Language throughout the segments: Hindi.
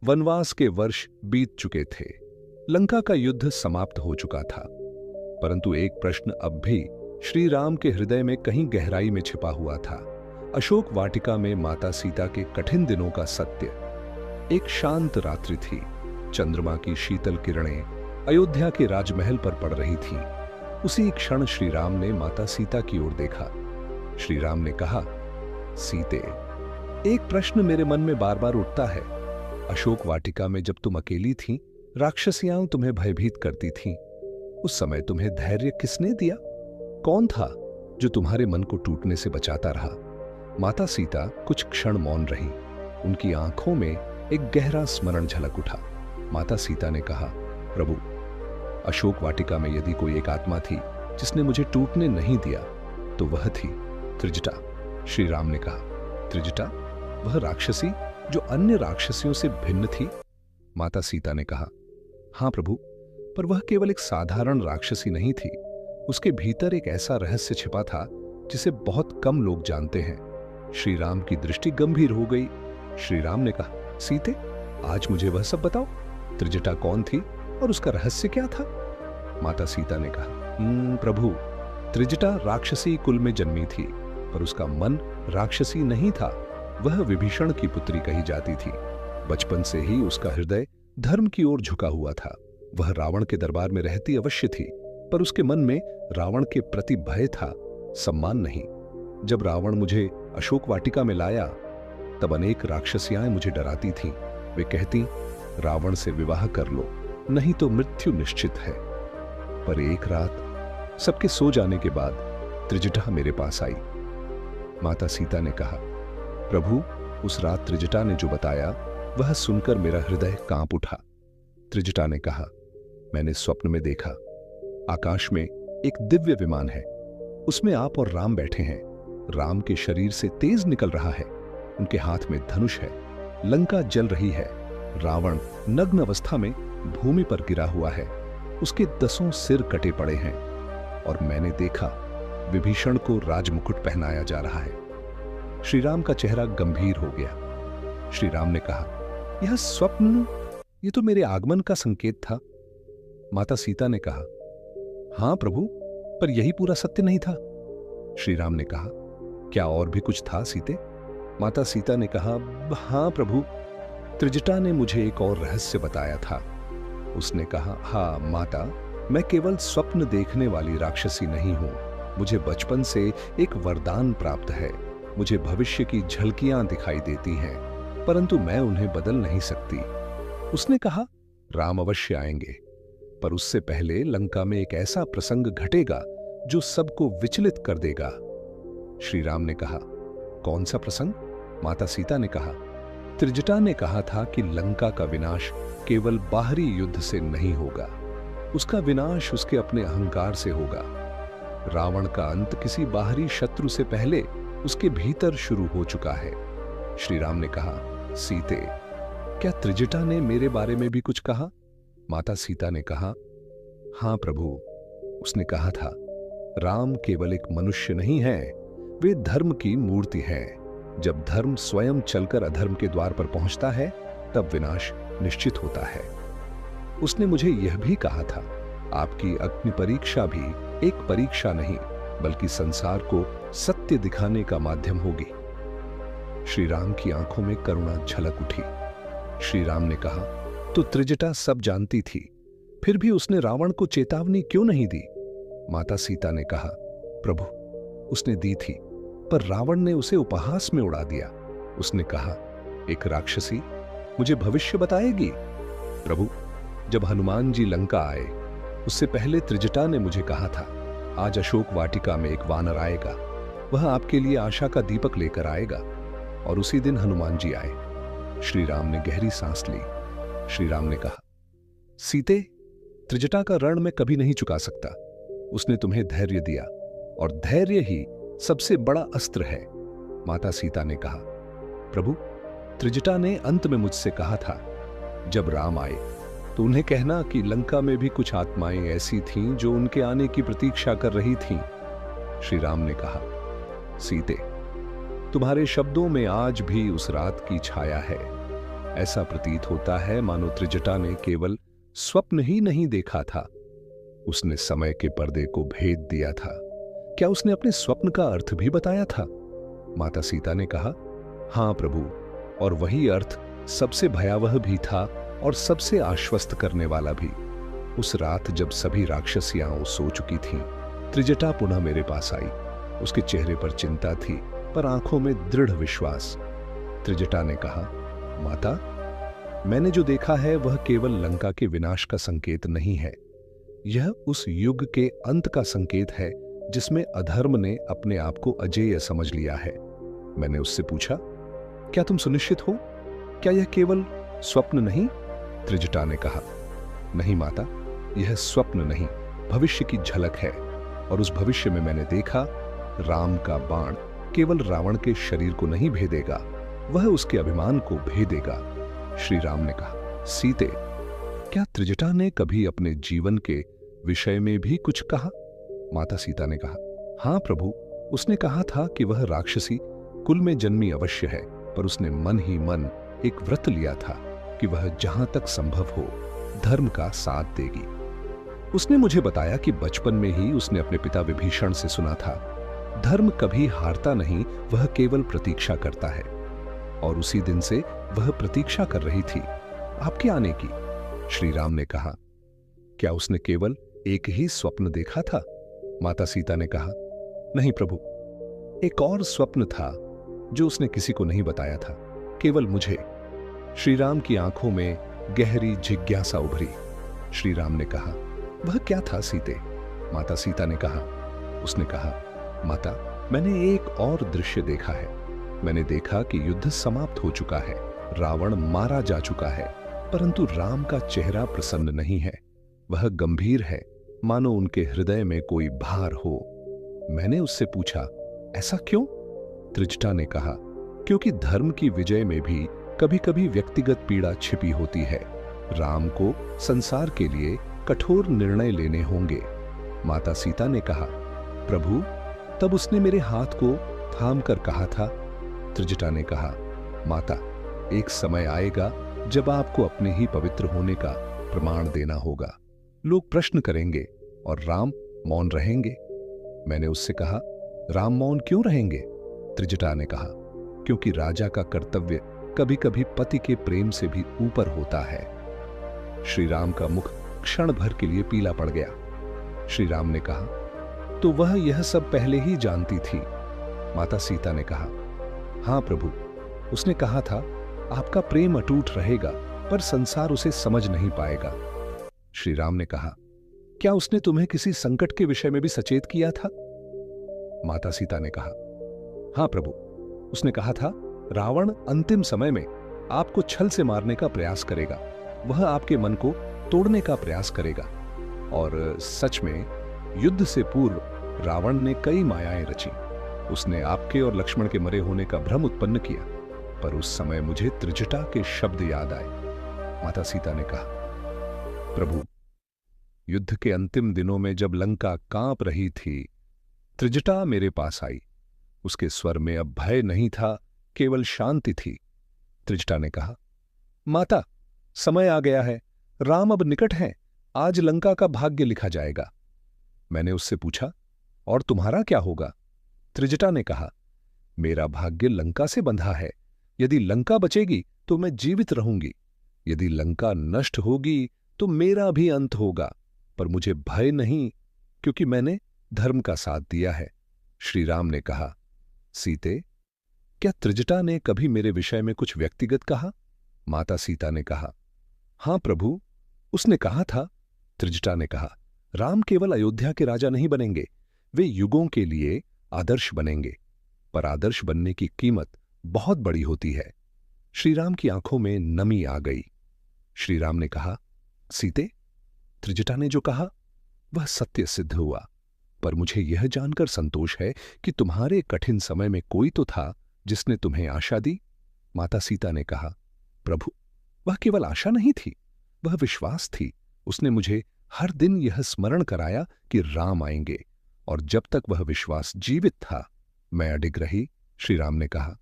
वनवास के वर्ष बीत चुके थे। लंका का युद्ध समाप्त हो चुका था, परंतु एक प्रश्न अब भी श्री राम के हृदय में कहीं गहराई में छिपा हुआ था। अशोक वाटिका में माता सीता के कठिन दिनों का सत्य। एक शांत रात्रि थी। चंद्रमा की शीतल किरणें अयोध्या के राजमहल पर पड़ रही थीं। उसी क्षण श्री राम ने माता सीता की ओर देखा। श्री राम ने कहा, सीते, एक प्रश्न मेरे मन में बार बार उठता है। अशोक वाटिका में जब तुम अकेली थीं, राक्षसियां तुम्हें भयभीत करती थीं। उस समय तुम्हें धैर्य किसने दिया? कौन था जो तुम्हारे मन को टूटने से बचाता रहा? माता सीता कुछ क्षण मौन रहीं। उनकी आंखों में एक गहरा स्मरण झलक उठा। माता सीता ने कहा, प्रभु, अशोक वाटिका में यदि कोई एक आत्मा थी जिसने मुझे टूटने नहीं दिया, तो वह थी त्रिजटा। श्री राम ने कहा, त्रिजटा? वह राक्षसी जो अन्य राक्षसियों से भिन्न थी? माता सीता ने कहा, हां प्रभु, पर वह केवल एक साधारण राक्षसी नहीं थी। उसके भीतर एक ऐसा रहस्य छिपा था जिसे बहुत कम लोग जानते हैं। श्री राम की दृष्टि गंभीर हो गई। श्री राम ने कहा, सीते, आज मुझे वह सब बताओ। त्रिजटा कौन थी और उसका रहस्य क्या था? माता सीता ने कहा, प्रभु, त्रिजटा राक्षसी कुल में जन्मी थी, पर उसका मन राक्षसी नहीं था। वह विभीषण की पुत्री कही जाती थी। बचपन से ही उसका हृदय धर्म की ओर झुका हुआ था। वह रावण के दरबार में रहती अवश्य थी, पर उसके मन में रावण के प्रति भय था, सम्मान नहीं। जब रावण मुझे अशोक वाटिका में लाया, तब अनेक राक्षसियां मुझे डराती थीं। वे कहती, रावण से विवाह कर लो, नहीं तो मृत्यु निश्चित है। पर एक रात सबके सो जाने के बाद त्रिजटा मेरे पास आई। माता सीता ने कहा, प्रभु, उस रात त्रिजटा ने जो बताया वह सुनकर मेरा हृदय कांप उठा। त्रिजटा ने कहा, मैंने स्वप्न में देखा, आकाश में एक दिव्य विमान है। उसमें आप और राम बैठे हैं। राम के शरीर से तेज निकल रहा है। उनके हाथ में धनुष है। लंका जल रही है। रावण नग्न अवस्था में भूमि पर गिरा हुआ है। उसके 10 सिर कटे पड़े हैं। और मैंने देखा, विभीषण को राजमुकुट पहनाया जा रहा है। श्री राम का चेहरा गंभीर हो गया। श्री राम ने कहा, यह स्वप्न, ये तो मेरे आगमन का संकेत था। माता सीता ने कहा, हां प्रभु, पर यही पूरा सत्य नहीं था। श्री राम ने कहा, क्या और भी कुछ था सीते? माता सीता ने कहा, हां प्रभु, त्रिजटा ने मुझे एक और रहस्य बताया था। उसने कहा, हां माता, मैं केवल स्वप्न देखने वाली राक्षसी नहीं हूं। मुझे बचपन से एक वरदान प्राप्त है। मुझे भविष्य की झलकियां दिखाई देती हैं, परंतु मैं उन्हें बदल नहीं सकती। उसने कहा, राम अवश्य आएंगे, पर उससे पहले लंका में एक ऐसा प्रसंग घटेगा जो सबको विचलित कर देगा। श्री राम ने कहा, कौन सा प्रसंग? माता सीता ने कहा, त्रिजटा ने कहा था कि लंका का विनाश केवल बाहरी युद्ध से नहीं होगा। उसका विनाश उसके अपने अहंकार से होगा। रावण का अंत किसी बाहरी शत्रु से पहले उसके भीतर शुरू हो चुका है। श्री राम ने कहा, सीते, क्या त्रिजटा ने मेरे बारे में भी कुछ कहा? माता सीता ने कहा, हां प्रभु, उसने कहा था, राम केवल एक मनुष्य नहीं है, वे धर्म की मूर्ति हैं। जब धर्म स्वयं चलकर अधर्म के द्वार पर पहुंचता है, तब विनाश निश्चित होता है। उसने मुझे यह भी कहा था, आपकी अग्नि परीक्षा भी एक परीक्षा नहीं, बल्कि संसार को सत्य दिखाने का माध्यम होगी। श्री राम की आंखों में करुणा झलक उठी। श्री राम ने कहा, तो त्रिजटा सब जानती थी, फिर भी उसने रावण को चेतावनी क्यों नहीं दी? माता सीता ने कहा, प्रभु, उसने दी थी, पर रावण ने उसे उपहास में उड़ा दिया। उसने कहा, एक राक्षसी मुझे भविष्य बताएगी। प्रभु, जब हनुमान जी लंका आए, उससे पहले त्रिजटा ने मुझे कहा था, आज अशोक वाटिका में एक वानर आएगा, वह आपके लिए आशा का दीपक लेकर आएगा। और उसी दिन हनुमान जी आए। श्री राम ने गहरी सांस ली। श्री राम ने कहा, सीते, त्रिजटा का ऋण मैं कभी नहीं चुका सकता। उसने तुम्हें धैर्य दिया, और धैर्य ही सबसे बड़ा अस्त्र है। माता सीता ने कहा, प्रभु, त्रिजटा ने अंत में मुझसे कहा था, जब राम आए तो उन्हें कहना कि लंका में भी कुछ आत्माएं ऐसी थीं जो उनके आने की प्रतीक्षा कर रही थीं। श्री राम ने कहा, सीते, तुम्हारे शब्दों में आज भी उस रात की छाया है। ऐसा प्रतीत होता है मानो त्रिजटा ने केवल स्वप्न ही नहीं देखा था, उसने समय के पर्दे को भेद दिया था। क्या उसने अपने स्वप्न का अर्थ भी बताया था? माता सीता ने कहा, हां प्रभु, और वही अर्थ सबसे भयावह भी था और सबसे आश्वस्त करने वाला भी। उस रात जब सभी राक्षसियां सो चुकी थीं, त्रिजटा पुनः मेरे पास आई। उसके चेहरे पर चिंता थी, पर आंखों में दृढ़ विश्वास। त्रिजटा ने कहा, माता, मैंने जो देखा है वह केवल लंका के विनाश का संकेत नहीं है। यह उस युग के अंत का संकेत है जिसमें अधर्म ने अपने आप को अजेय समझ लिया है। मैंने उससे पूछा, क्या तुम सुनिश्चित हो? क्या यह केवल स्वप्न नहीं? त्रिजटा ने कहा, नहीं माता, यह स्वप्न नहीं, भविष्य की झलक है। और उस भविष्य में मैंने देखा, राम का बाण केवल रावण के शरीर को नहीं भेदेगा, वह उसके अभिमान को भेदेगा। श्री राम ने कहा, सीते, क्या त्रिजटा ने कभी अपने जीवन के विषय में भी कुछ कहा? माता सीता ने कहा, हां प्रभु, उसने कहा था कि वह राक्षसी कुल में जन्मी अवश्य है, पर उसने मन ही मन एक व्रत लिया था कि वह जहां तक संभव हो धर्म का साथ देगी। उसने मुझे बताया कि बचपन में ही उसने अपने पिता विभीषण से सुना था, धर्म कभी हारता नहीं, वह केवल प्रतीक्षा करता है। और उसी दिन से वह प्रतीक्षा कर रही थी आपके आने की। श्री राम ने कहा, क्या उसने केवल एक ही स्वप्न देखा था? माता सीता ने कहा, नहीं प्रभु, एक और स्वप्न था जो उसने किसी को नहीं बताया था, केवल मुझे। श्री राम की आंखों में गहरी जिज्ञासा उभरी। श्री राम ने कहा, वह क्या था सीते? माता सीता ने कहा, उसने कहा, माता, मैंने एक और दृश्य देखा है। मैंने देखा कि युद्ध समाप्त हो चुका है, रावण मारा जा चुका है, परंतु राम का चेहरा प्रसन्न नहीं है। वह गंभीर है, मानो उनके हृदय में कोई भार हो। मैंने उससे पूछा, ऐसा क्यों? त्रिजटा ने कहा, क्योंकि धर्म की विजय में भी कभी कभी व्यक्तिगत पीड़ा छिपी होती है। राम को संसार के लिए कठोर निर्णय लेने होंगे। माता सीता ने कहा, प्रभु, तब उसने मेरे हाथ को थाम कर कहा था। त्रिजटा ने कहा, माता, एक समय आएगा जब आपको अपने ही पवित्र होने का प्रमाण देना होगा। लोग प्रश्न करेंगे और राम मौन रहेंगे। मैंने उससे कहा, राम मौन क्यों रहेंगे? त्रिजटा ने कहा, क्योंकि राजा का कर्तव्य कभी कभी पति के प्रेम से भी ऊपर होता है। श्री राम का मुख क्षण भर के लिए पीला पड़ गया। श्री राम ने कहा, तो वह यह सब पहले ही जानती थी? माता सीता ने कहा, हां प्रभु, उसने कहा था, आपका प्रेम अटूट रहेगा, पर संसार उसे समझ नहीं पाएगा। श्री राम ने कहा, क्या उसने तुम्हें किसी संकट के विषय में भी सचेत किया था? माता सीता ने कहा, हां प्रभु, उसने कहा था, रावण अंतिम समय में आपको छल से मारने का प्रयास करेगा, वह आपके मन को तोड़ने का प्रयास करेगा। और सच में युद्ध से पूर्व रावण ने कई मायाएं रची। उसने आपके और लक्ष्मण के मरे होने का भ्रम उत्पन्न किया, पर उस समय मुझे त्रिजटा के शब्द याद आए। माता सीता ने कहा, प्रभु, युद्ध के अंतिम दिनों में जब लंका कांप रही थी, त्रिजटा मेरे पास आई। उसके स्वर में अब भय नहीं था, केवल शांति थी। त्रिजटा ने कहा, माता, समय आ गया है, राम अब निकट हैं, आज लंका का भाग्य लिखा जाएगा। मैंने उससे पूछा, और तुम्हारा क्या होगा? त्रिजटा ने कहा, मेरा भाग्य लंका से बंधा है। यदि लंका बचेगी तो मैं जीवित रहूंगी, यदि लंका नष्ट होगी तो मेरा भी अंत होगा। पर मुझे भय नहीं, क्योंकि मैंने धर्म का साथ दिया है। श्री राम ने कहा, सीते, क्या त्रिजटा ने कभी मेरे विषय में कुछ व्यक्तिगत कहा? माता सीता ने कहा, हां प्रभु, उसने कहा था। त्रिजटा ने कहा, राम केवल अयोध्या के राजा नहीं बनेंगे, वे युगों के लिए आदर्श बनेंगे, पर आदर्श बनने की कीमत बहुत बड़ी होती है। श्री राम की आंखों में नमी आ गई। श्री राम ने कहा, सीते, त्रिजटा ने जो कहा वह सत्य सिद्ध हुआ, पर मुझे यह जानकर संतोष है कि तुम्हारे कठिन समय में कोई तो था जिसने तुम्हें आशा दी। माता सीता ने कहा, प्रभु, वह केवल आशा नहीं थी, वह विश्वास थी। उसने मुझे हर दिन यह स्मरण कराया कि राम आएंगे, और जब तक वह विश्वास जीवित था मैं अडिग रही। श्री राम ने कहा,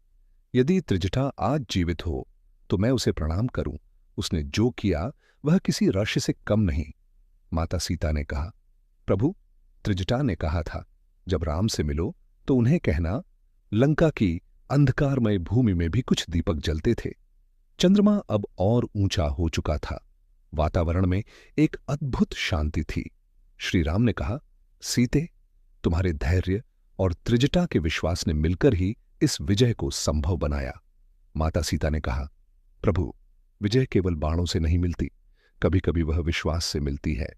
यदि त्रिजटा आज जीवित हो तो मैं उसे प्रणाम करूं। उसने जो किया वह किसी ऋषि से कम नहीं। माता सीता ने कहा, प्रभु, त्रिजटा ने कहा था, जब राम से मिलो तो उन्हें कहना, लंका की अंधकारमय भूमि में भी कुछ दीपक जलते थे। चंद्रमा अब और ऊंचा हो चुका था। वातावरण में एक अद्भुत शांति थी। श्री राम ने कहा, सीते, तुम्हारे धैर्य और त्रिजटा के विश्वास ने मिलकर ही इस विजय को संभव बनाया। माता सीता ने कहा, प्रभु, विजय केवल बाणों से नहीं मिलती, कभी कभी वह विश्वास से मिलती है।